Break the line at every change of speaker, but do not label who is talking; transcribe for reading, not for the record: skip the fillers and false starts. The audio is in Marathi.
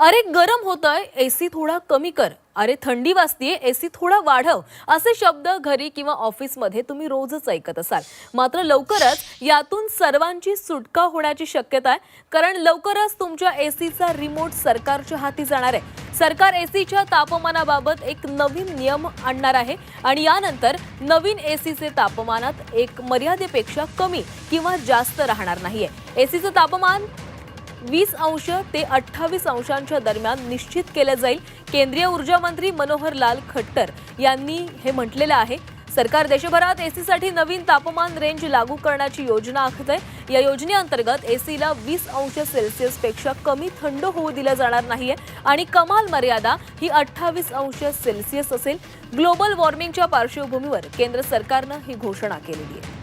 अरे गरम होतंय, एसी थोडा कमी कर. अरे थंडी वाजतीये, एसी थोडा वाढव. असे शब्द घरी किंवा ऑफिसमध्ये तुम्ही रोजच ऐकत असाल. मात्र लवकरच यातून सर्वांची सुटका होण्याची शक्यता आहे, कारण लवकरच तुमच्या एसीचा रिमोट सरकारच्या हाती जाणार आहे. सरकार एसीच्या तापमानाबाबत एक नवीन नियम आणणार आहे आणि यानंतर नवीन एसीचे तापमानात एक मर्यादेपेक्षा कमी किंवा जास्त राहणार नाहीये. एसीचं तापमान 20 अंश ते 28 अंशांच्या दरम्यान निश्चित केले जाईल. केंद्रीय ऊर्जा मंत्री मनोहर लाल खट्टर यांनी हे म्हटलेलं आहे. सरकार देशभरात एसीसाठी नवीन तापमान रेंज लागू करण्याची योजना आखत आहे. या योजनेअंतर्गत एसीला 20 अंश सेल्सिअस पेक्षा कमी थंड होऊ दिलं जाणार नाहीये आणि कमाल मर्यादा ही 28 अंश सेल्सिअस असेल. ग्लोबल वॉर्मिंगच्या पार्श्वभूमीवर केंद्र सरकारनं ही घोषणा केलेली आहे.